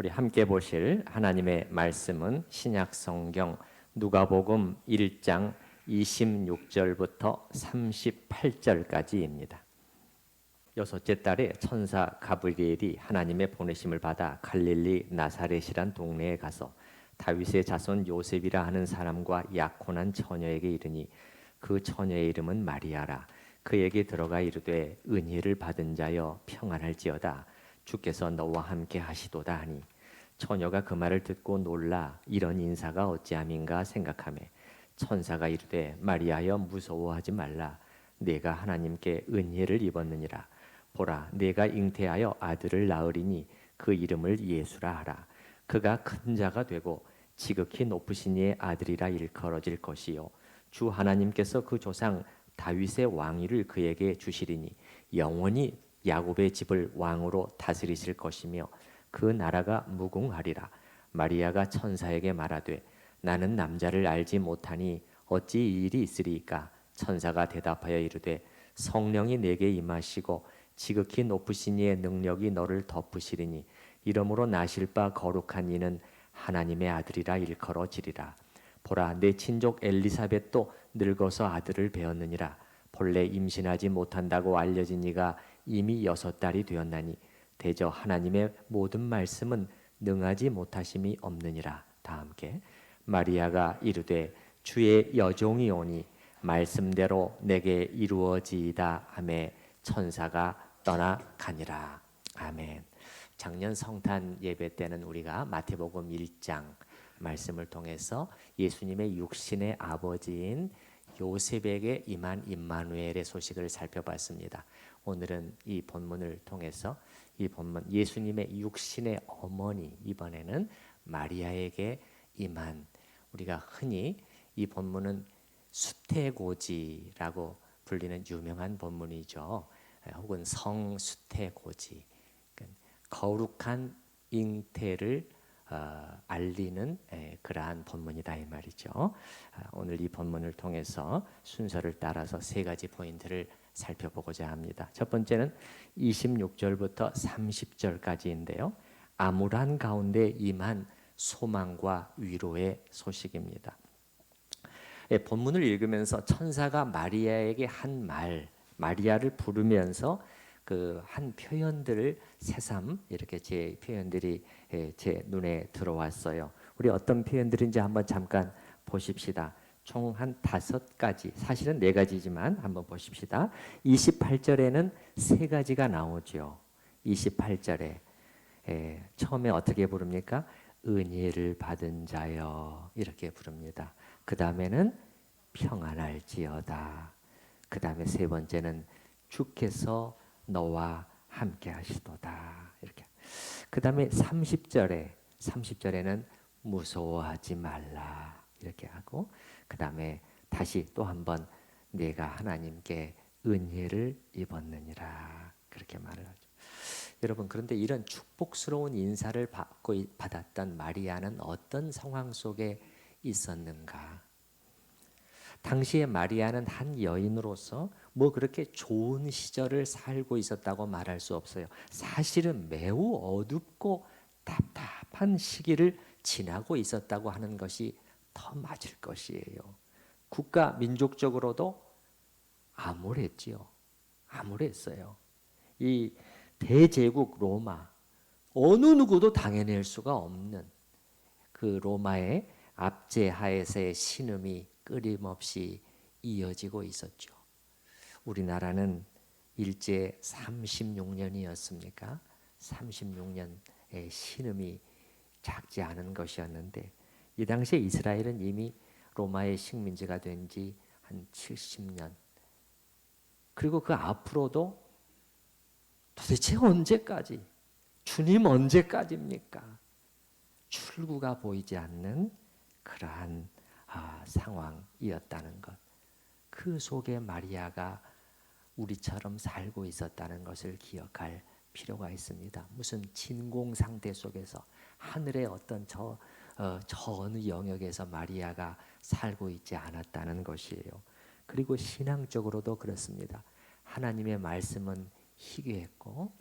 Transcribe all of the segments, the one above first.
우리 함께 보실 하나님의 말씀은 신약 성경 누가복음 1장 26절부터 38절까지입니다. 여섯째 달에 천사 가브리엘이 하나님의 보내심을 받아 갈릴리 나사렛이란 동네에 가서 다윗의 자손 요셉이라 하는 사람과 약혼한 처녀에게 이르니 그 처녀의 이름은 마리아라. 그에게 들어가 이르되 은혜를 받은 자여 평안할지어다. 주께서 너와 함께 하시도다 하니 처녀가 그 말을 듣고 놀라 이런 인사가 어찌함인가 생각하며 천사가 이르되 마리아여 무서워하지 말라. 내가 하나님께 은혜를 입었느니라. 보라 내가 잉태하여 아들을 낳으리니 그 이름을 예수라 하라. 그가 큰 자가 되고 지극히 높으신 이의 아들이라 일컬어질 것이요 주 하나님께서 그 조상 다윗의 왕위를 그에게 주시리니 영원히 야곱의 집을 왕으로 다스리실 것이며 그 나라가 무궁하리라. 마리아가 천사에게 말하되 나는 남자를 알지 못하니 어찌 이 일이 있으리이까. 천사가 대답하여 이르되 성령이 내게 임하시고 지극히 높으신 이의 능력이 너를 덮으시리니 이러므로 나실 바 거룩한 이는 하나님의 아들이라 일컬어지리라. 보라 내 친족 엘리사벳도 늙어서 아들을 배었느니라. 본래 임신하지 못한다고 알려진 이가 이미 6달이 되었나니 대저 하나님의 모든 말씀은 능하지 못하심이 없느니라. 다 함께 마리아가 이르되 주의 여종이 오니 말씀대로 내게 이루어지이다 하매 천사가 떠나가니라. 아멘. 작년 성탄 예배 때는 우리가 마태복음 1장 말씀을 통해서 예수님의 육신의 아버지인 요셉에게 임한 임마누엘의 소식을 살펴봤습니다. 오늘은 이 본문을 통해서 이 본문 예수님의 육신의 어머니 이번에는 마리아에게 임한 우리가 흔히 이 본문은 수태고지라고 불리는 유명한 본문이죠. 혹은 성수태고지 거룩한 잉태를 알리는 그러한 본문이다 이 말이죠. 오늘 이 본문을 통해서 순서를 따라서 3가지 포인트를 살펴보고자 합니다. 첫 번째는 26절부터 30절까지인데요. 암울한 가운데 임한 소망과 위로의 소식입니다. 본문을 읽으면서 천사가 마리아에게 한 말, 마리아를 부르면서 그 한 표현들을 새삼 이렇게 제 표현들이 제 눈에 들어왔어요. 우리 어떤 표현들인지 한번 잠깐 보십시다. 총 한 5가지, 사실은 4가지지만 한번 보십시다. 28절에는 3가지가 나오죠. 28절에 처음에 어떻게 부릅니까? 은혜를 받은 자여 이렇게 부릅니다. 그 다음에는 평안할지어다. 그 다음에 3번째는 주께서 너와 함께 하시도다. 이렇게. 그 다음에 30절에는 무서워하지 말라. 이렇게 하고 그 다음에 다시 또 한번 내가 하나님께 은혜를 입었느니라. 그렇게 말을 하죠. 여러분 그런데 이런 축복스러운 인사를 받았던 마리아는 어떤 상황 속에 있었는가? 당시에 마리아는 한 여인으로서 뭐 그렇게 좋은 시절을 살고 있었다고 말할 수 없어요. 사실은 매우 어둡고 답답한 시기를 지나고 있었다고 하는 것이 더 맞을 것이에요. 국가 민족적으로도 암울했지요. 암울했어요. 이 대제국 로마 어느 누구도 당해낼 수가 없는 그 로마의 압제하에서의 신음이 끊임없이 이어지고 있었죠. 우리나라는 일제 36년이었습니까? 36년의 신음이 작지 않은 것이었는데 이 당시에 이스라엘은 이미 로마의 식민지가 된 지 한 70년 그리고 그 앞으로도 도대체 언제까지 주님 언제까지입니까? 출구가 보이지 않는 그러한 상황이었다는 것. 그 속에 마리아가 우리처럼 살고 있었다는 것을 기억할 필요가 있습니다. 무슨 진공 상태 속에서 하늘의 어떤 저 어느 영역에서 마리아가 살고 있지 않았다는 것이에요. 그리고 신앙적으로도 그렇습니다. 하나님의 말씀은 희귀했고,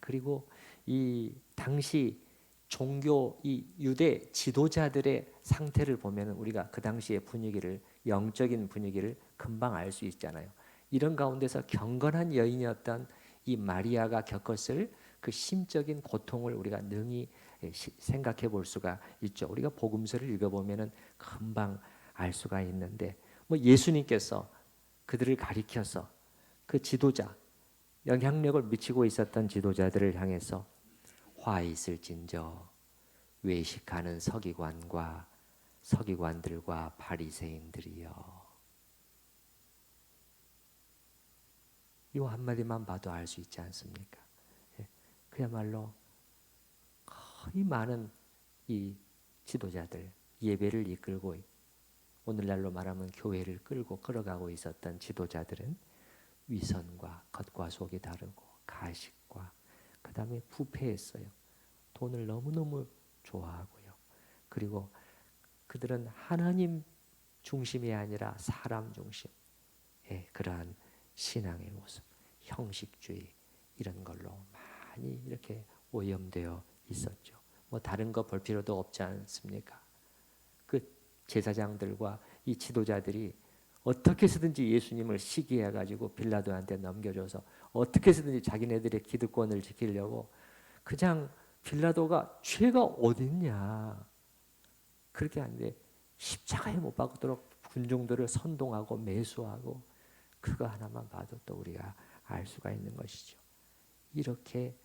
그리고 이 당시 종교 이 유대 지도자들의 상태를 보면 우리가 그 당시의 분위기를 영적인 분위기를 금방 알 수 있잖아요. 이런 가운데서 경건한 여인이었던 이 마리아가 겪었을 그 심적인 고통을 우리가 능히 생각해 볼 수가 있죠. 우리가 복음서를 읽어보면 금방 알 수가 있는데 뭐 예수님께서 그들을 가리켜서 그 지도자 영향력을 미치고 있었던 지도자들을 향해서 화 있을진저 외식하는 서기관들과 바리새인들이여. 이 한마디만 봐도 알 수 있지 않습니까? 그야말로 거의 많은 이 지도자들, 예배를 이끌고 오늘날로 말하면 교회를 끌어가고 있었던 지도자들은 위선과 겉과 속이 다르고 가식과 그 다음에 부패했어요. 돈을 너무너무 좋아하고요. 그리고 그들은 하나님 중심이 아니라 사람 중심, 그러한 신앙의 모습, 형식주의 이런 걸로 많이 이렇게 오염되어 있었죠. 뭐 다른 거 볼 필요도 없지 않습니까? 그 제사장들과 이 지도자들이 어떻게 해서든지 예수님을 시기해 가지고 빌라도한테 넘겨줘서 어떻게 해서든지 자기네들의 기득권을 지키려고 그냥 빌라도가 죄가 어딨냐 그렇게 하는데 십자가에 못 박도록 군중들을 선동하고 매수하고 그거 하나만 봐도 또 우리가 알 수가 있는 것이죠. 이렇게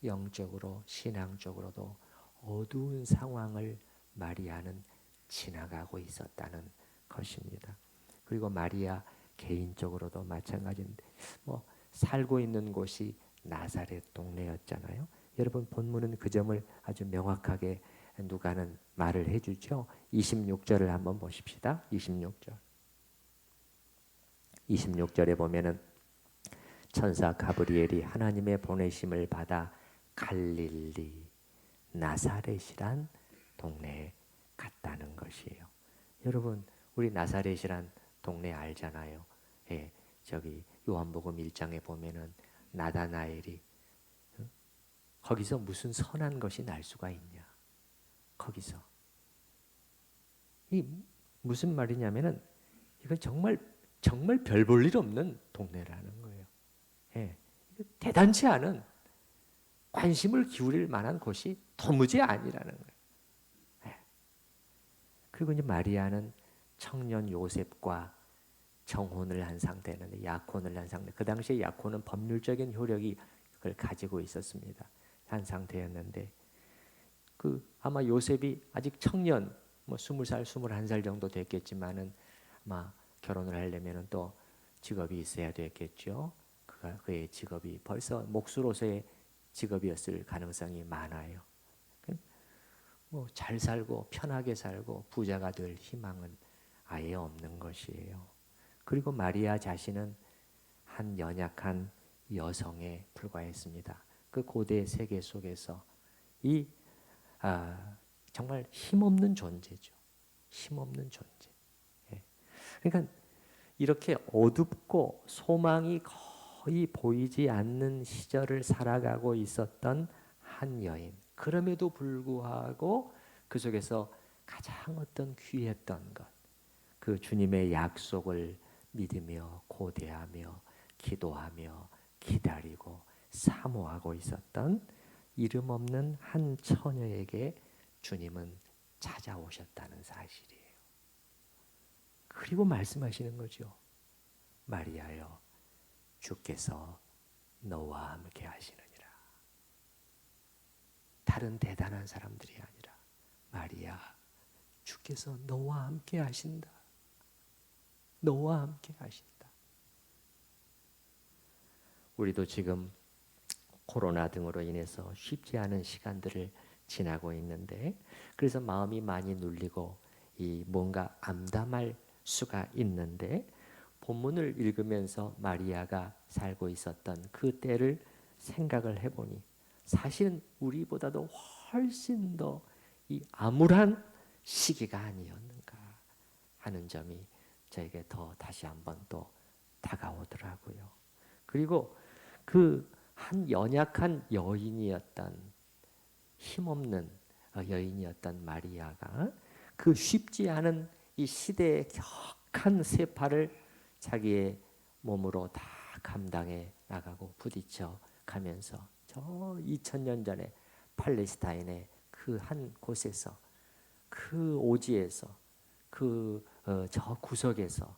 영적으로 신앙적으로도 어두운 상황을 마리아는 지나가고 있었다는 것입니다. 그리고 마리아 개인적으로도 마찬가지인데 뭐 살고 있는 곳이 나사렛 동네였잖아요. 여러분 본문은 그 점을 아주 명확하게 누가는 말을 해주죠. 26절을 한번 보십시다. 26절에 보면은 천사 가브리엘이 하나님의 보내심을 받아 갈릴리 나사렛이란 동네에 갔다는 것이에요. 여러분 우리 나사렛이란 동네 알잖아요. 예, 저기 요한복음 1장에 보면은 나다나엘이 거기서 무슨 선한 것이 날 수가 있냐? 거기서 이 무슨 말이냐면은 이건 정말 별 볼 일 없는 동네라는 거예요. 예, 대단치 않은 관심을 기울일 만한 곳이 도무지 아니라는 거예요. 예. 그리고 이제 마리아는 청년 요셉과 정혼을 한 상태였는데 약혼을 한 상태. 그 당시에 약혼은 법률적인 효력이 그걸 가지고 있었습니다. 한 상태였는데 그 아마 요셉이 아직 청년 뭐 20살, 21살 정도 됐겠지만은 아마 결혼을 하려면은 또 직업이 있어야 됐겠죠. 그의 직업이 벌써 목수로서의 직업이었을 가능성이 많아요. 뭐 잘 살고 편하게 살고 부자가 될 희망은 아예 없는 것이에요. 그리고 마리아 자신은 한 연약한 여성에 불과했습니다. 그 고대 세계 속에서 이 정말 힘없는 존재죠. 힘없는 존재. 예. 그러니까 이렇게 어둡고 소망이 거의 보이지 않는 시절을 살아가고 있었던 한 여인. 그럼에도 불구하고 그 속에서 가장 어떤 귀했던 것, 그 주님의 약속을 믿으며 고대하며 기도하며 기다리고 사모하고 있었던 이름 없는 한 처녀에게 주님은 찾아오셨다는 사실이에요. 그리고 말씀하시는 거죠. 마리아여, 주께서 너와 함께 하시느니라. 다른 대단한 사람들이 아니라 마리아, 주께서 너와 함께 하신다. 너와 함께 하신다. 우리도 지금 코로나 등으로 인해서 쉽지 않은 시간들을 지나고 있는데 그래서 마음이 많이 눌리고 이 뭔가 암담할 수가 있는데 본문을 읽으면서 마리아가 살고 있었던 그 때를 생각을 해보니 사실은 우리보다도 훨씬 더 이 암울한 시기가 아니었는가 하는 점이 저에게 더 다시 한번 또 다가오더라고요. 그리고 그 한 연약한 여인이었던 힘없는 여인이었던 마리아가 그 쉽지 않은 이 시대의 격한 세파를 자기의 몸으로 다 감당해 나가고 부딪혀 가면서 저 2000년 전에 팔레스타인의 그 한 곳에서 그 오지에서 그 저 구석에서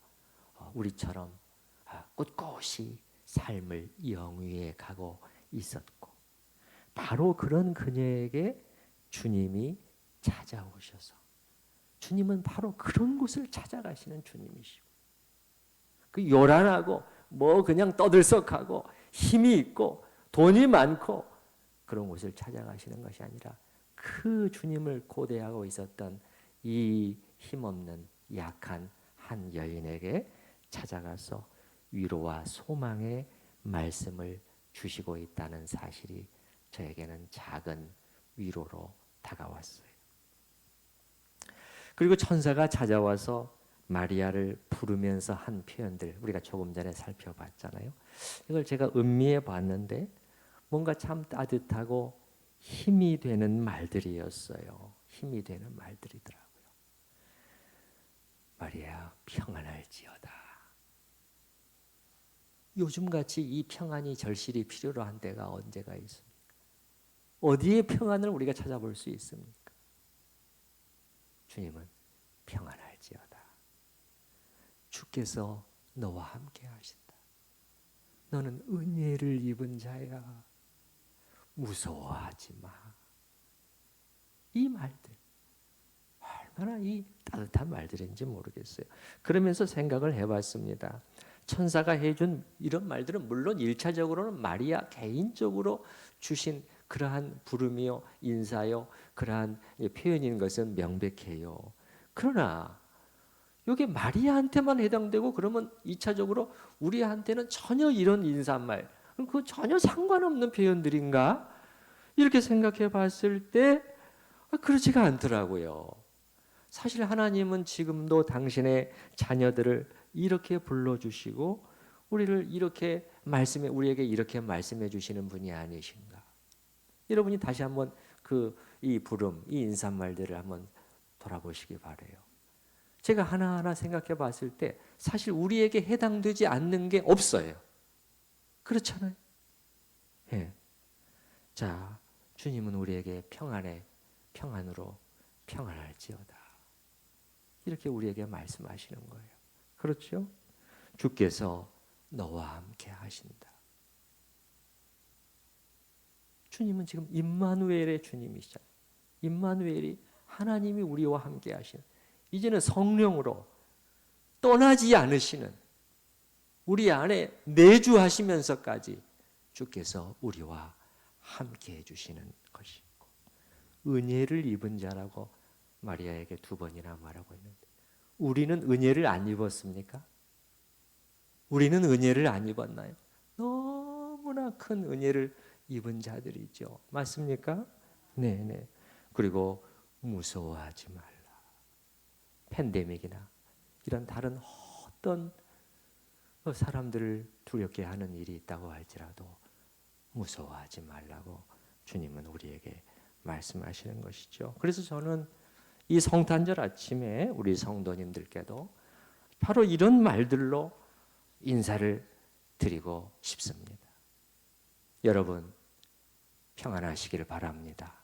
우리처럼 꿋꿋이 삶을 영위해 가고 있었고, 바로 그런 그녀에게 주님이 찾아오셔서, 주님은 바로 그런 곳을 찾아가시는 주님이시고, 그 요란하고 뭐 그냥 떠들썩하고 힘이 있고 돈이 많고 그런 곳을 찾아가시는 것이 아니라 그 주님을 고대하고 있었던 이 힘없는 약한 한 여인에게 찾아가서 위로와 소망의 말씀을 주시고 있다는 사실이 저에게는 작은 위로로 다가왔어요. 그리고 천사가 찾아와서 마리아를 부르면서 한 표현들 우리가 조금 전에 살펴봤잖아요. 이걸 제가 음미해 봤는데 뭔가 참 따뜻하고 힘이 되는 말들이었어요. 힘이 되는 말들이더라고요. 마리아, 평안할지어다. 요즘같이 이 평안이 절실히 필요로 한 때가 언제가 있습니까? 어디에 평안을 우리가 찾아볼 수 있습니까? 주님은 평안할지어다. 주께서 너와 함께 하신다. 너는 은혜를 입은 자야. 무서워하지 마. 이 말들 얼마나 이 따뜻한 말들인지 모르겠어요. 그러면서 생각을 해봤습니다. 천사가 해준 이런 말들은 물론 1차적으로는 마리아 개인적으로 주신 그러한 부름이요, 인사요, 그러한 표현인 것은 명백해요. 그러나 이게 마리아한테만 해당되고 그러면 2차적으로 우리한테는 전혀 이런 인사말, 그 전혀 상관없는 표현들인가? 이렇게 생각해 봤을 때 그렇지가 않더라고요. 사실 하나님은 지금도 당신의 자녀들을 이렇게 불러주시고 우리를 이렇게 우리에게 이렇게 말씀해 주시는 분이 아니신가? 여러분이 다시 한번 이 부름, 이 인사말들을 한번 돌아보시기 바라요. 제가 하나하나 생각해 봤을 때 사실 우리에게 해당되지 않는 게 없어요. 그렇잖아요. 예. 자, 주님은 우리에게 평안으로 평안할지어다. 이렇게 우리에게 말씀하시는 거예요. 그렇죠? 주께서 너와 함께 하신다. 주님은 지금 임마누엘의 주님이시잖아요. 임마누엘이 하나님이 우리와 함께 하시는, 이제는 성령으로 떠나지 않으시는, 우리 안에 내주하시면서까지 주께서 우리와 함께 해주시는 것이고, 은혜를 입은 자라고 마리아에게 2번이나 말하고 있는데, 우리는 은혜를 안 입었습니까? 우리는 은혜를 안 입었나요? 너무나 큰 은혜를 입은 자들이죠. 맞습니까? 네네. 그리고 무서워하지 말라. 팬데믹이나 이런 다른 어떤 사람들을 두렵게 하는 일이 있다고 할지라도 무서워하지 말라고 주님은 우리에게 말씀하시는 것이죠. 그래서 저는 이 성탄절 아침에 우리 성도님들께도 바로 이런 말들로 인사를 드리고 싶습니다. 여러분 평안하시기를 바랍니다.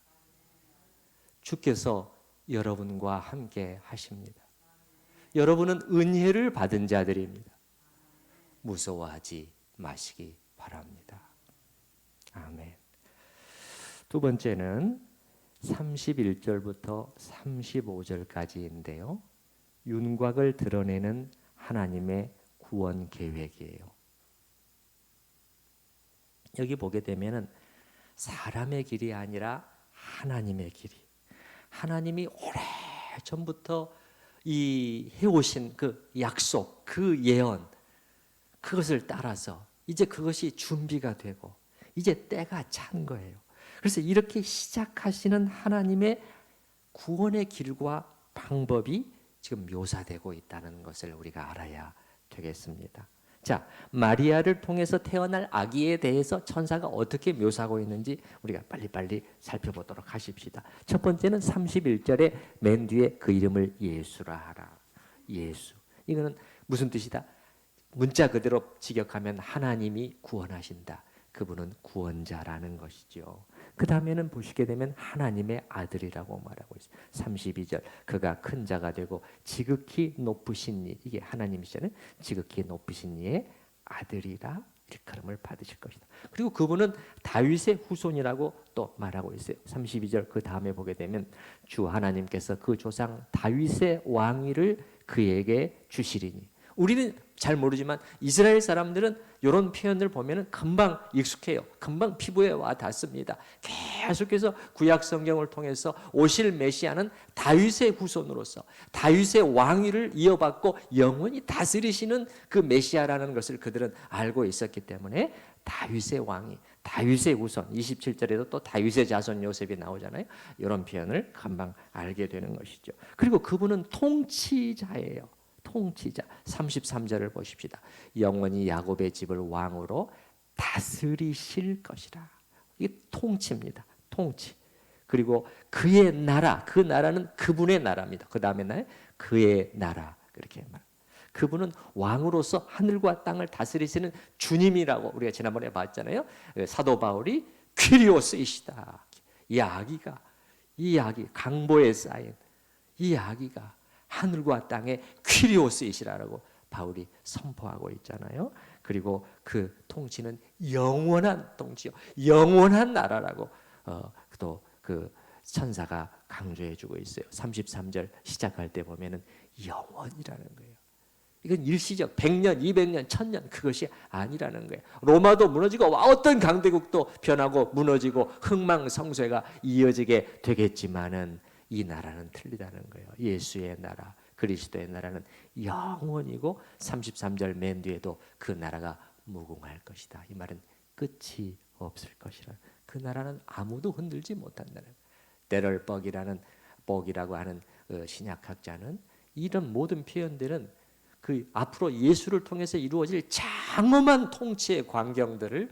주께서 여러분과 함께 하십니다. 여러분은 은혜를 받은 자들입니다. 무서워하지 마시기 바랍니다. 아멘. 2번째는 31절부터 35절까지인데요. 윤곽을 드러내는 하나님의 구원 계획이에요. 여기 보게 되면은 사람의 길이 아니라 하나님의 길이, 하나님이 오래 전부터 이 해오신 그 약속, 그 예언, 그것을 따라서 이제 그것이 준비가 되고 이제 때가 찬 거예요. 그래서 이렇게 시작하시는 하나님의 구원의 길과 방법이 지금 묘사되고 있다는 것을 우리가 알아야 되겠습니다. 자, 마리아를 통해서 태어날 아기에 대해서 천사가 어떻게 묘사하고 있는지 우리가 빨리빨리 살펴보도록 하십시다. 첫 번째는 31절에 맨 뒤에 그 이름을 예수라 하라. 예수. 이거는 무슨 뜻이다? 문자 그대로 직역하면 하나님이 구원하신다. 그분은 구원자라는 것이죠. 그 다음에는 보시게 되면 하나님의 아들이라고 말하고 있어요. 32절 그가 큰 자가 되고 지극히 높으신 이, 이게 하나님이잖아요. 지극히 높으신 이의 아들이라 일컬음을 받으실 것이다. 그리고 그분은 다윗의 후손이라고 또 말하고 있어요. 32절 그 다음에 보게 되면 주 하나님께서 그 조상 다윗의 왕위를 그에게 주시리니. 우리는 잘 모르지만 이스라엘 사람들은 이런 표현을 보면 금방 익숙해요. 금방 피부에 와 닿습니다. 계속해서 구약 성경을 통해서 오실 메시아는 다윗의 후손으로서 다윗의 왕위를 이어받고 영원히 다스리시는 그 메시아라는 것을 그들은 알고 있었기 때문에 다윗의 왕이, 다윗의 후손, 27절에도 또 다윗의 자손 요셉이 나오잖아요. 이런 표현을 금방 알게 되는 것이죠. 그리고 그분은 통치자예요. 통치자. 33절을 보십시다. 영원히 야곱의 집을 왕으로 다스리실 것이라. 이게 통치입니다. 통치. 그리고 그의 나라, 그 나라는 그분의 나라입니다. 그 다음에 날 그의 나라 그렇게 말. 그분은 왕으로서 하늘과 땅을 다스리시는 주님이라고 우리가 지난번에 봤잖아요. 사도 바울이 퀴리오스이시다. 이 아기 강보에 쌓인 이 아기가 하늘과 땅의 퀴리오스이시라고 바울이 선포하고 있잖아요. 그리고 그 통치는 영원한 통치요, 영원한 나라라고 또 그 천사가 강조해주고 있어요. 33절 시작할 때 보면은 영원이라는 거예요. 이건 일시적 100년, 200년, 1000년 그것이 아니라는 거예요. 로마도 무너지고 어떤 강대국도 변하고 무너지고 흥망성쇠가 이어지게 되겠지만은 이 나라는 틀리다는 거예요. 예수의 나라, 그리스도의 나라는 영원이고 33절 맨 뒤에도 그 나라가 무궁할 것이다. 이 말은 끝이 없을 것이라. 그 나라는 아무도 흔들지 못한다는. 데럴뻑이라고 하는 신약학자는 이런 모든 표현들은 그 앞으로 예수를 통해서 이루어질 장엄한 통치의 광경들을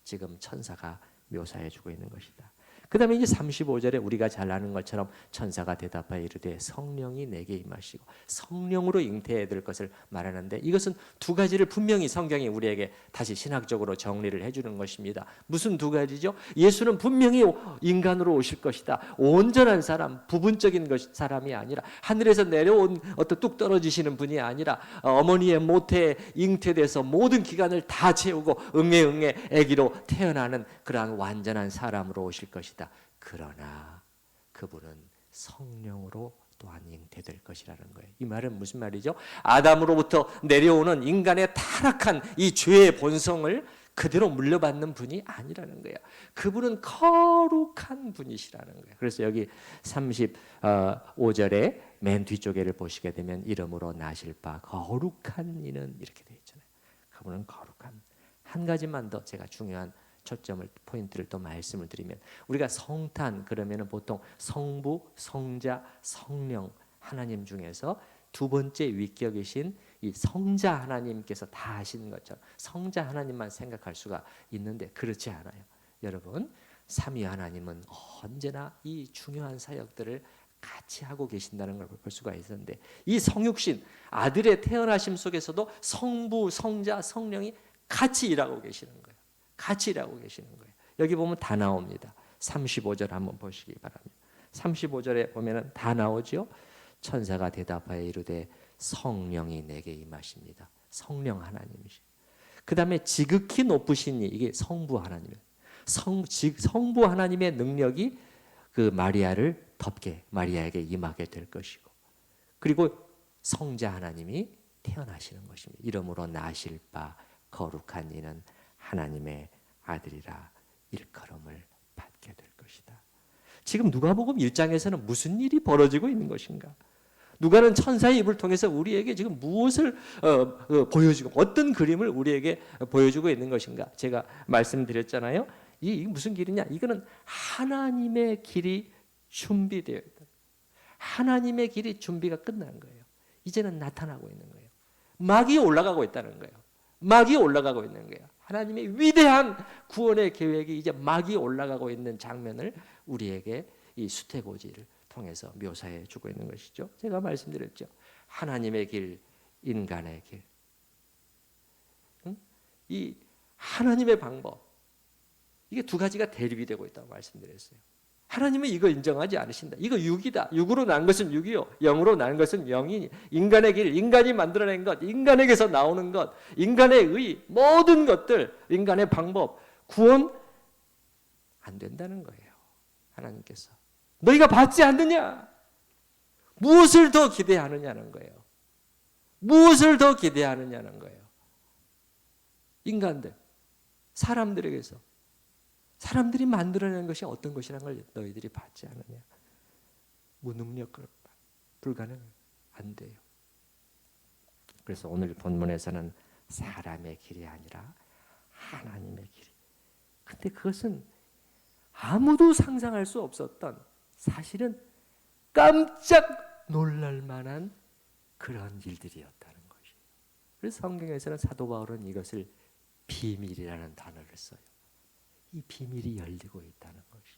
지금 천사가 묘사해주고 있는 것이다. 그 다음에 이제 35절에 우리가 잘 아는 것처럼 천사가 대답하여 이르되 성령이 내게 임하시고 성령으로 잉태해야 될 것을 말하는데 이것은 두 가지를 분명히 성경이 우리에게 다시 신학적으로 정리를 해주는 것입니다. 무슨 두 가지죠? 예수는 분명히 인간으로 오실 것이다. 온전한 사람, 부분적인 사람이 아니라 하늘에서 내려온 어떤 뚝 떨어지시는 분이 아니라 어머니의 모태에 잉태돼서 모든 기간을 다 채우고 응애 아기로 태어나는 그러한 완전한 사람으로 오실 것이다. 그러나 그분은 성령으로 또한 잉태될 것이라는 거예요. 이 말은 무슨 말이죠? 아담으로부터 내려오는 인간의 타락한 이 죄의 본성을 그대로 물려받는 분이 아니라는 거예요. 그분은 거룩한 분이시라는 거예요. 그래서 여기 35절에 맨 뒤쪽에를 보시게 되면 이름으로 나실 바 거룩한 이는 이렇게 되어 있잖아요. 그분은 거룩한. 한 가지만 더 제가 중요한 초점을 포인트를 또 말씀을 드리면 우리가 성탄 그러면은 보통 성부, 성자, 성령 하나님 중에서 두 번째 위격이신 이 성자 하나님께서 다 하시는 것처럼 성자 하나님만 생각할 수가 있는데 그렇지 않아요. 여러분, 삼위 하나님은 언제나 이 중요한 사역들을 같이 하고 계신다는 걸 볼 수가 있었는데 이 성육신 아들의 태어나심 속에서도 성부, 성자, 성령이 같이 일하고 계시는 거예요. 같이 일하고 계시는 거예요. 여기 보면 다 나옵니다. 35절 한번 보시기 바랍니다. 35절에 보면은 다 나오죠. 천사가 대답하여 이르되 성령이 내게 임하십니다. 성령 하나님이시. 그 다음에 지극히 높으신 이 이게 성부 하나님이에요. 성부 하나님의 능력이 그 마리아를 덮게 마리아에게 임하게 될 것이고 그리고 성자 하나님이 태어나시는 것입니다. 이름으로 나실 바 거룩한 이는 하나님의 아들이라 일컬음을 받게 될 것이다. 지금 누가복음 1장에서는 무슨 일이 벌어지고 있는 것인가? 누가는 천사의 입을 통해서 우리에게 지금 무엇을 보여주고 어떤 그림을 우리에게 보여주고 있는 것인가? 제가 말씀드렸잖아요. 이 무슨 길이냐? 이거는 하나님의 길이 준비되어 있다. 하나님의 길이 준비가 끝난 거예요. 이제는 나타나고 있는 거예요. 막이 올라가고 있다는 거예요. 막이 올라가고 있는 거예요. 하나님의 위대한 구원의 계획이 이제 막이 올라가고 있는 장면을 우리에게 이 수태고지를 통해서 묘사해 주고 있는 것이죠. 제가 말씀드렸죠. 하나님의 길, 인간의 길. 이 하나님의 방법, 이게 두 가지가 대립이 되고 있다고 말씀드렸어요. 하나님은 이거 인정하지 않으신다. 이거 육이다. 육으로 난 것은 육이요, 영으로 난 것은 영이니, 인간의 길, 인간이 만들어낸 것, 인간에게서 나오는 것, 인간의 의, 모든 것들, 인간의 방법, 구원 안 된다는 거예요. 하나님께서 너희가 받지 않느냐? 무엇을 더 기대하느냐는 거예요. 무엇을 더 기대하느냐는 거예요. 인간들, 사람들에게서, 사람들이 만들어낸 것이 어떤 것이라는 걸 너희들이 받지 않느냐? 무능력을, 불가능, 안 돼요. 그래서 오늘 본문에서는 사람의 길이 아니라 하나님의 길이. 근데 그것은 아무도 상상할 수 없었던, 사실은 깜짝 놀랄 만한 그런 일들이었다는 것이에요. 그래서 성경에서는 사도 바울은 이것을 비밀이라는 단어를 써요. 이 비밀이 열리고 있다는 것이.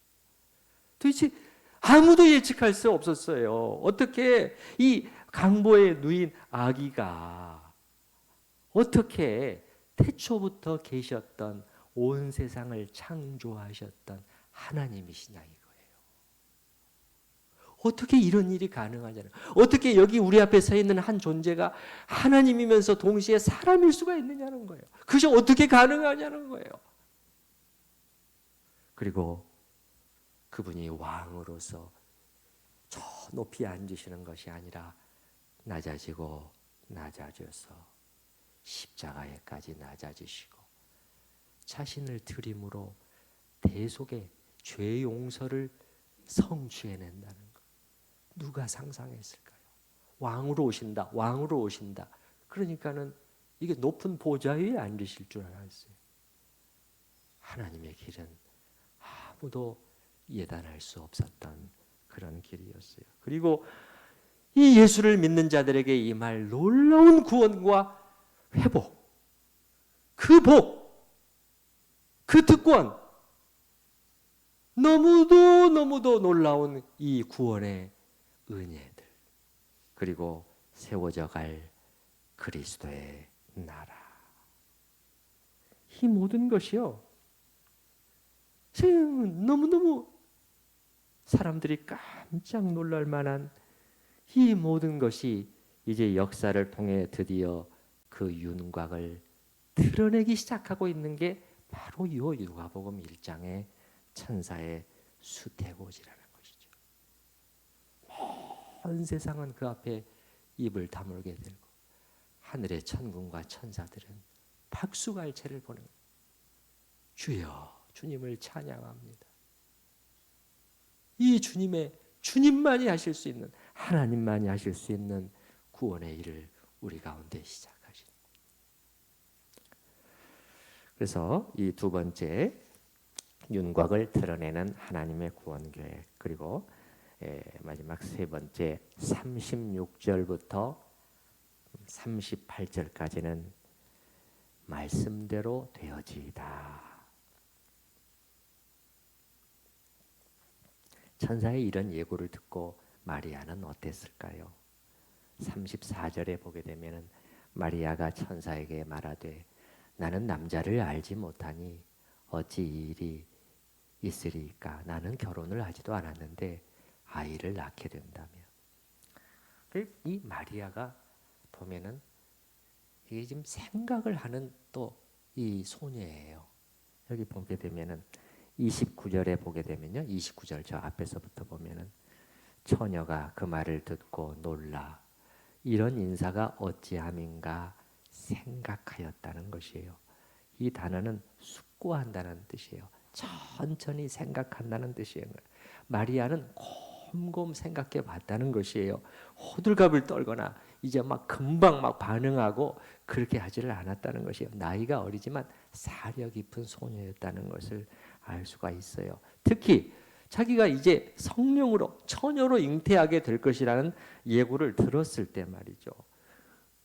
도대체 아무도 예측할 수 없었어요. 어떻게 이 강보에 누인 아기가 어떻게 태초부터 계셨던 온 세상을 창조하셨던 하나님이시냐 이거예요. 어떻게 이런 일이 가능하냐는, 어떻게 여기 우리 앞에 서 있는 한 존재가 하나님이면서 동시에 사람일 수가 있느냐는 거예요. 그것이 어떻게 가능하냐는 거예요. 그리고 그분이 왕으로서 저 높이 앉으시는 것이 아니라 낮아지고 낮아져서 십자가에까지 낮아지시고 자신을 드림으로 대속의 죄 용서를 성취해낸다는 것. 누가 상상했을까요? 왕으로 오신다, 왕으로 오신다. 그러니까는 이게 높은 보좌 위에 앉으실 줄 알았어요. 하나님의 길은 아무도 예단할 수 없었던 그런 길이었어요. 그리고 이 예수를 믿는 자들에게 임할 놀라운 구원과 회복, 그 복, 그 특권, 너무도 놀라운 이 구원의 은혜들, 그리고 세워져 갈 그리스도의 나라, 이 모든 것이요, 너무너무 사람들이 깜짝 놀랄 만한 이 모든 것이 이제 역사를 통해 드디어 그 윤곽을 드러내기 시작하고 있는 게 바로 이 누가복음 1장의 천사의 수태고지라는 것이죠. 온 세상은 그 앞에 입을 다물게 되고 하늘의 천군과 천사들은 박수갈채를 보는 거예요. 주여, 주님을 찬양합니다. 이 주님만이 하실 수 있는, 하나님만이 하실 수 있는 구원의 일을 우리 가운데 시작하신. 그래서 이 두 번째 윤곽을 드러내는 하나님의 구원 계획, 그리고 마지막 세 번째 36절부터 38절까지는 말씀대로 되어지이다. 천사의 이런 예고를 듣고 마리아는 어땠을까요? 34절에 보게 되면 마리아가 천사에게 말하되 나는 남자를 알지 못하니 어찌 이 일이 있으리까? 나는 결혼을 하지도 않았는데 아이를 낳게 된다며. 이 마리아가 보면은 이게 지금 생각을 하는 또 이 소녀예요. 여기 보게 되면은 29절에 보게 되면요, 29절 저 앞에서부터 보면은 처녀가 그 말을 듣고 놀라 이런 인사가 어찌함인가 생각하였다는 것이에요. 이 단어는 숙고한다는 뜻이에요. 천천히 생각한다는 뜻이에요. 마리아는 곰곰 생각해 봤다는 것이에요. 호들갑을 떨거나 이제 막 금방 막 반응하고 그렇게 하지를 않았다는 것이에요. 나이가 어리지만 사려 깊은 소녀였다는 것을 알 수가 있어요. 특히 자기가 이제 성령으로 처녀로 잉태하게 될 것이라는 예고를 들었을 때 말이죠.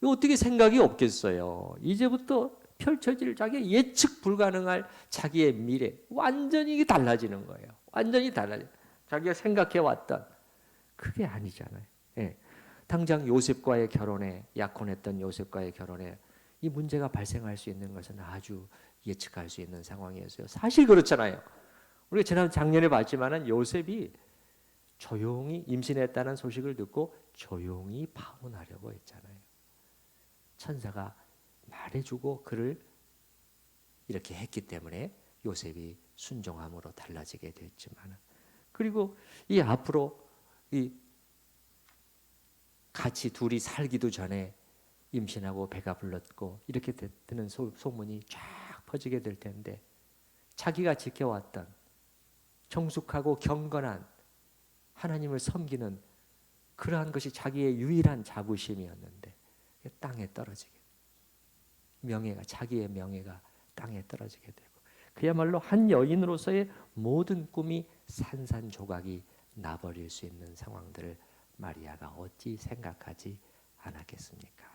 어떻게 생각이 없겠어요. 이제부터 펼쳐질 자기 예측 불가능할 자기의 미래 완전히 달라지는 거예요. 완전히 달라져. 자기가 생각해 왔던 그게 아니잖아요. 예. 당장 요셉과의 결혼에 약혼했던 요셉과의 결혼에 이 문제가 발생할 수 있는 것은 아주 예측할 수 있는 상황이었어요. 사실 그렇잖아요. 우리가 작년에 봤지만은 요셉이 조용히 임신했다는 소식을 듣고 조용히 파혼하려고 했잖아요. 천사가 말해주고 그를 이렇게 했기 때문에 요셉이 순종함으로 달라지게 됐지만, 그리고 이 앞으로 이 같이 둘이 살기도 전에 임신하고 배가 불렀고 이렇게 되는 소문이 쫙 퍼지게 될 텐데, 자기가 지켜왔던 정숙하고 경건한 하나님을 섬기는 그러한 것이 자기의 유일한 자부심이었는데 땅에 떨어지게, 명예가, 자기의 명예가 땅에 떨어지게 되고, 그야말로 한 여인으로서의 모든 꿈이 산산조각이 나버릴 수 있는 상황들을 마리아가 어찌 생각하지 않았겠습니까?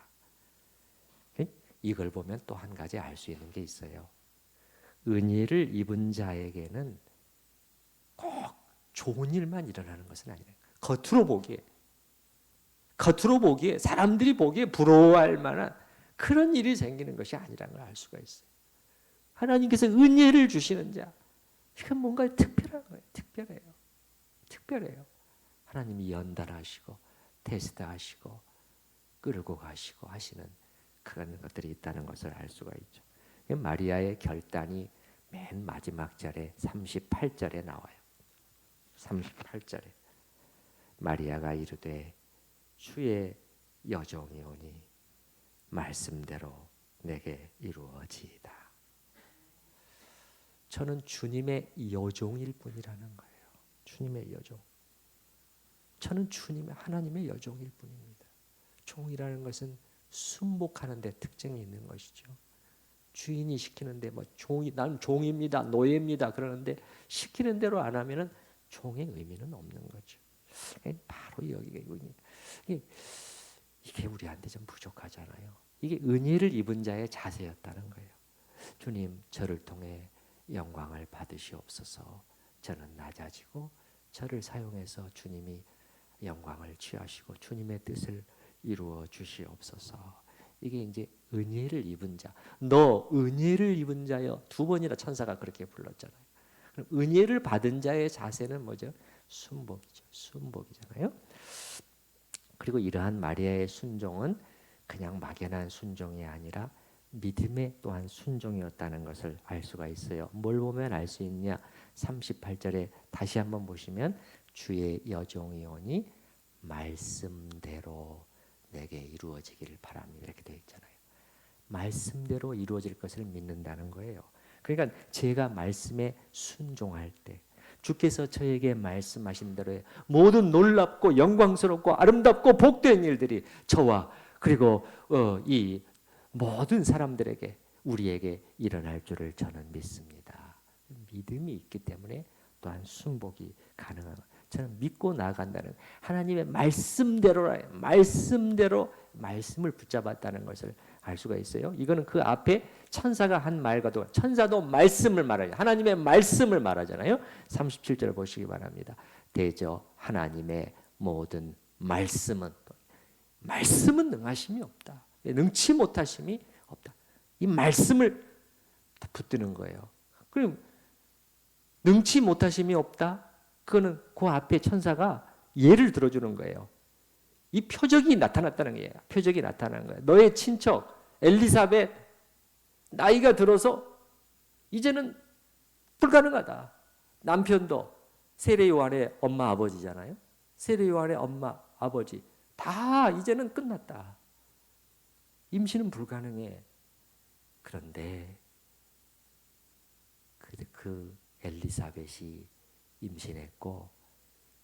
이걸 보면 또 한 가지 알 수 있는 게 있어요. 은혜를 입은 자에게는 꼭 좋은 일만 일어나는 것은 아니에요. 겉으로 보기에 사람들이 보기에 부러워할 만한 그런 일이 생기는 것이 아니라는 걸 알 수가 있어요. 하나님께서 은혜를 주시는 자, 이건 뭔가 특별한 거예요. 특별해요. 하나님이 연단하시고 테스트하시고 끌고 가시고 하시는 그런 것들이 있다는 것을 알 수가 있죠. 마리아의 결단이 맨 마지막 절에 38절에 나와요. 38절에 마리아가 이르되 주의 여종이오니 말씀대로 내게 이루어지이다. 저는 주님의 여종일 뿐이라는 거예요. 주님의 여종. 저는 하나님의 여종일 뿐입니다. 종이라는 것은 순복하는 데 특징이 있는 것이죠. 주인이 시키는데 난 종입니다, 노예입니다 그러는데 시키는 대로 안 하면은 종의 의미는 없는 거죠. 바로 이게 우리한테 좀 부족하잖아요. 이게 은혜를 입은 자의 자세였다는 거예요. 주님, 저를 통해 영광을 받으시옵소서. 저는 낮아지고 저를 사용해서 주님이 영광을 취하시고 주님의 뜻을 이루어 주시옵소서. 이게 이제 은혜를 입은 자. 너 은혜를 입은 자여. 두 번이나 천사가 그렇게 불렀잖아요. 그럼 은혜를 받은 자의 자세는 뭐죠? 순복이죠. 순복이잖아요. 그리고 이러한 마리아의 순종은 그냥 막연한 순종이 아니라 믿음의 또한 순종이었다는 것을 알 수가 있어요. 뭘 보면 알 수 있냐? 38절에 다시 한번 보시면 주의 여종이오니 말씀대로 내게 이루어지기를 바랍니다. 이렇게 되어 있잖아요. 말씀대로 이루어질 것을 믿는다는 거예요. 그러니까 제가 말씀에 순종할 때 주께서 저에게 말씀하신 대로 모든 놀랍고 영광스럽고 아름답고 복된 일들이 저와 그리고 이 모든 사람들에게 우리에게 일어날 줄을 저는 믿습니다. 믿음이 있기 때문에 또한 순복이 가능한 거예요. 저는 믿고 나아간다는 하나님의 말씀대로 말씀을 붙잡았다는 것을 알 수가 있어요. 이거는 그 앞에 천사가 한 말과도 천사도 말씀을 말해요. 하나님의 말씀을 말하잖아요. 37절 보시기 바랍니다. 대저 하나님의 모든 말씀은 능하심이 없다. 능치 못하심이 없다. 이 말씀을 붙드는 거예요. 그럼 능치 못하심이 없다. 그거는 그 앞에 천사가 예를 들어주는 거예요. 이 표적이 나타났다는 거예요. 표적이 나타난 거예요. 너의 친척 엘리사벳 나이가 들어서 이제는 불가능하다. 남편도 세례 요한의 엄마 아버지잖아요. 세례 요한의 엄마 아버지 다 이제는 끝났다. 임신은 불가능해. 그런데 그 엘리사벳이 임신했고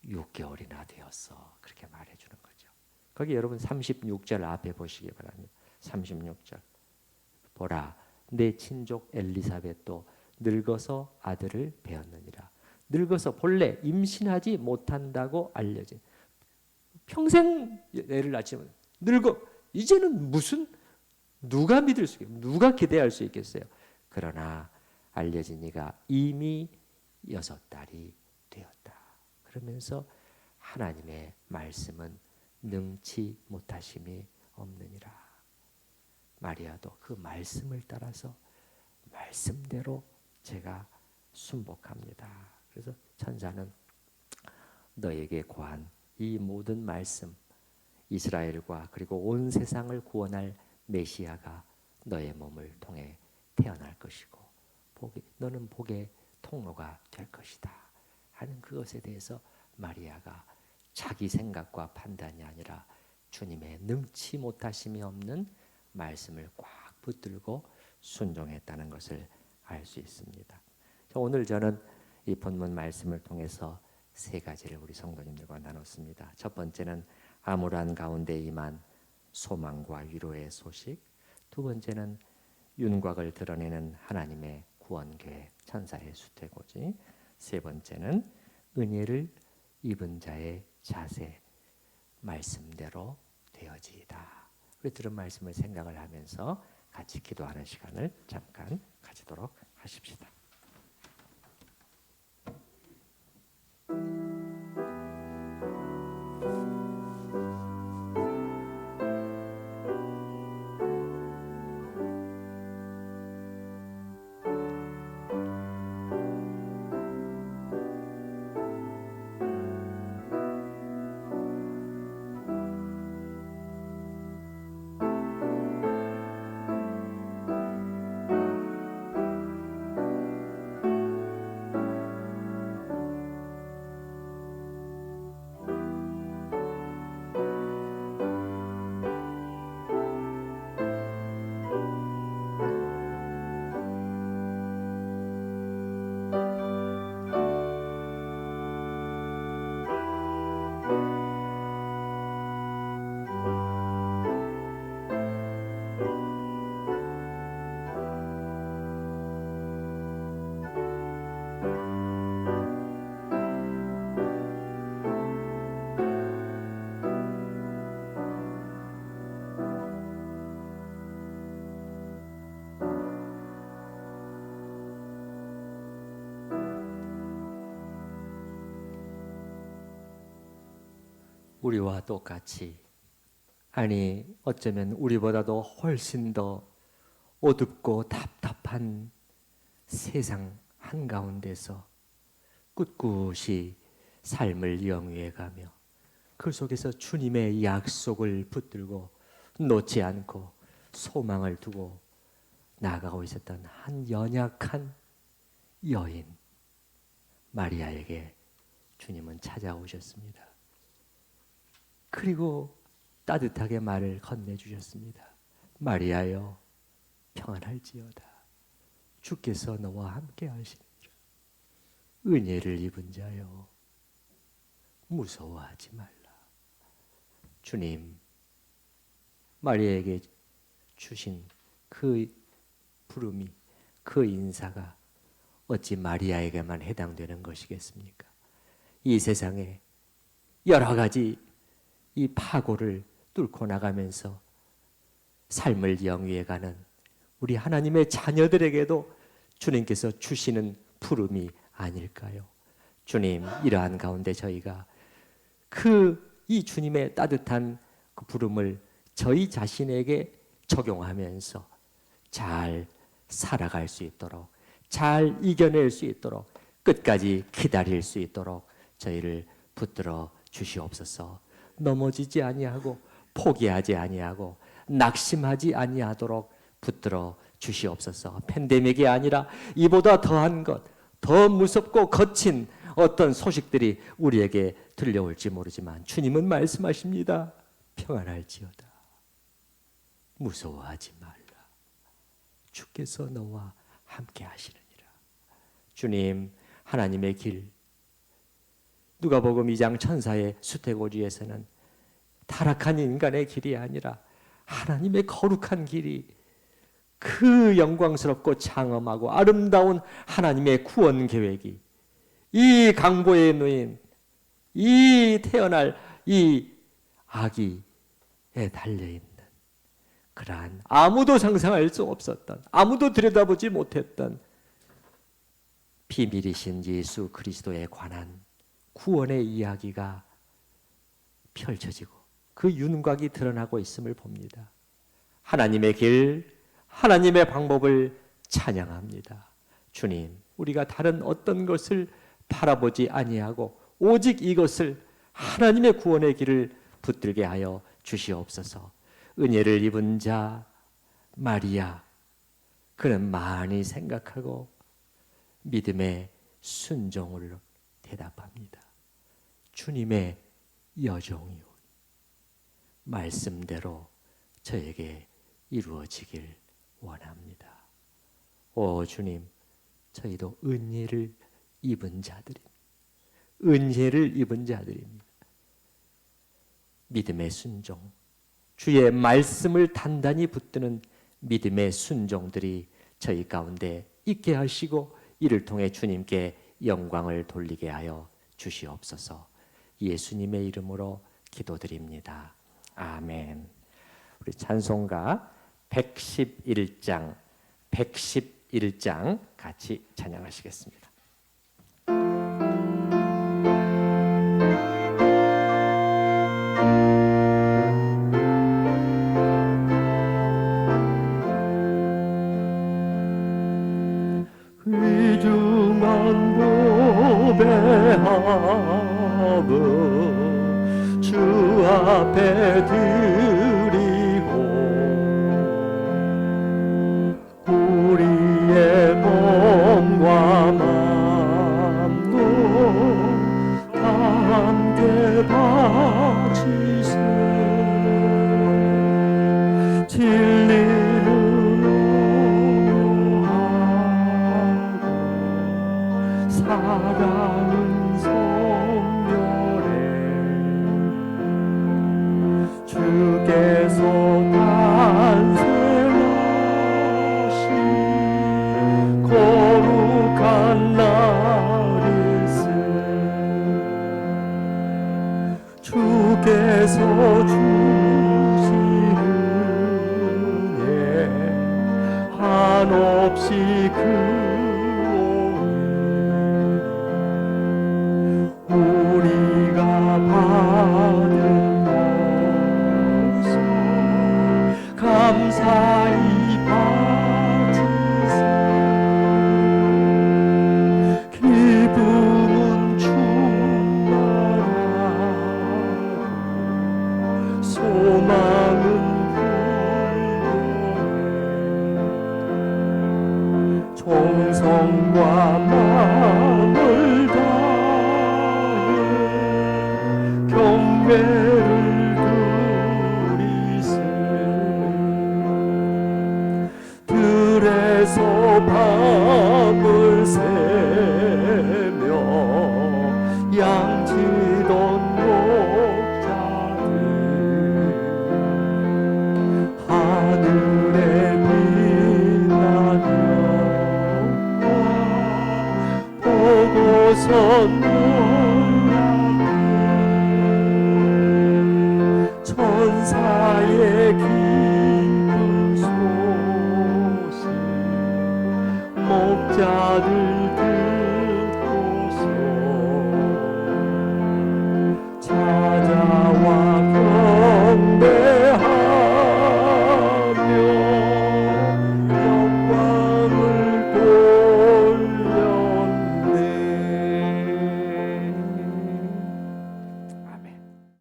6개월이나 되었어. 그렇게 말해주는 거죠. 거기 여러분 36절 앞에 보시기 바랍니다. 36절 보라 내 친족 엘리사벳도 늙어서 아들을 배었느니라. 늙어서 본래 임신하지 못한다고 알려진 평생 애를 낳지만 늙어 이제는 무슨 누가 믿을 수 있겠어요? 누가 기대할 수 있겠어요? 그러나 알려진 이가 이미 6달이 되었다. 그러면서 하나님의 말씀은 능치 못하심이 없느니라. 마리아도 그 말씀을 따라서 말씀대로 제가 순복합니다. 그래서 천사는 너에게 고한 이 모든 말씀, 이스라엘과 그리고 온 세상을 구원할 메시아가 너의 몸을 통해 태어날 것이고 너는 복의 통로가 될 것이다 하는 그것에 대해서 마리아가 자기 생각과 판단이 아니라 주님의 능치 못하심이 없는 말씀을 꽉 붙들고 순종했다는 것을 알 수 있습니다. 오늘 저는 이 본문 말씀을 통해서 3가지를 우리 성도님들과 나눴습니다. 첫 번째는 암울한 가운데 임한 소망과 위로의 소식, 두 번째는 윤곽을 드러내는 하나님의 구원계획, 천사의 수태고지, 세 번째는 은혜를 입은 자의 자세, 말씀대로 되어지이다. 우리 들은 말씀을 생각을 하면서 같이 기도하는 시간을 잠깐 가지도록 하십시다. 우리와 똑같이, 아니 어쩌면 우리보다도 훨씬 더 어둡고 답답한 세상 한가운데서 꿋꿋이 삶을 영위해가며 그 속에서 주님의 약속을 붙들고 놓지 않고 소망을 두고 나아가고 있었던 한 연약한 여인 마리아에게 주님은 찾아오셨습니다. 그리고 따뜻하게 말을 건네주셨습니다. 마리아여, 평안할지어다. 주께서 너와 함께 하시니라. 은혜를 입은 자여, 무서워하지 말라. 주님, 마리아에게 주신 그 부름이, 그 인사가 어찌 마리아에게만 해당되는 것이겠습니까? 이 세상에 여러 가지 이 파고를 뚫고 나가면서 삶을 영위해가는 우리 하나님의 자녀들에게도 주님께서 주시는 부름이 아닐까요? 주님, 이러한 가운데 저희가 이 주님의 따뜻한 그 부름을 저희 자신에게 적용하면서 잘 살아갈 수 있도록, 잘 이겨낼 수 있도록, 끝까지 기다릴 수 있도록 저희를 붙들어 주시옵소서. 넘어지지 아니하고 포기하지 아니하고 낙심하지 아니하도록 붙들어 주시옵소서. 팬데믹이 아니라 이보다 더한 것, 더 무섭고 거친 어떤 소식들이 우리에게 들려올지 모르지만 주님은 말씀하십니다. 평안할지어다. 무서워하지 말라. 주께서 너와 함께 하시느니라. 주님, 하나님의 길, 누가복음 2장 천사의 수태고지에서는 타락한 인간의 길이 아니라 하나님의 거룩한 길이, 그 영광스럽고 장엄하고 아름다운 하나님의 구원 계획이 이 강보에 놓인 이 태어날 이 아기에 달려있는 그러한 아무도 상상할 수 없었던, 아무도 들여다보지 못했던 비밀이신 예수 그리스도에 관한 구원의 이야기가 펼쳐지고 그 윤곽이 드러나고 있음을 봅니다. 하나님의 길, 하나님의 방법을 찬양합니다. 주님, 우리가 다른 어떤 것을 바라보지 아니하고 오직 이것을 하나님의 구원의 길을 붙들게 하여 주시옵소서. 은혜를 입은 자 마리아, 그는 많이 생각하고 믿음의 순종으로 대답합니다. 주님의 여종이오니 말씀대로 저에게 이루어지길 원합니다. 오 주님, 저희도 은혜를 입은 자들입니다. 은혜를 입은 자들입니다. 믿음의 순종, 주의 말씀을 단단히 붙드는 믿음의 순종들이 저희 가운데 있게 하시고 이를 통해 주님께 영광을 돌리게 하여 주시옵소서. 예수님의 이름으로 기도드립니다. 아멘. 우리 찬송가 111장 같이 찬양하시겠습니다. 귀중한 고백함은 주 앞에 드리고 우리의 몸과 마음도 다 함께 바치세. 진리를 사랑은 성결해. 주께서 탄생하신 거룩한 날일세. 주께서 주시는 예 한없이 우리가 받은 것을 감사히 받으세. 기쁨은 충만하고 소망은 불변해. 정성과 마음을 경배를 드리세. 들에서 밤을 새며 양치던 목자들 하늘에 빛나는 보고서 천사의 길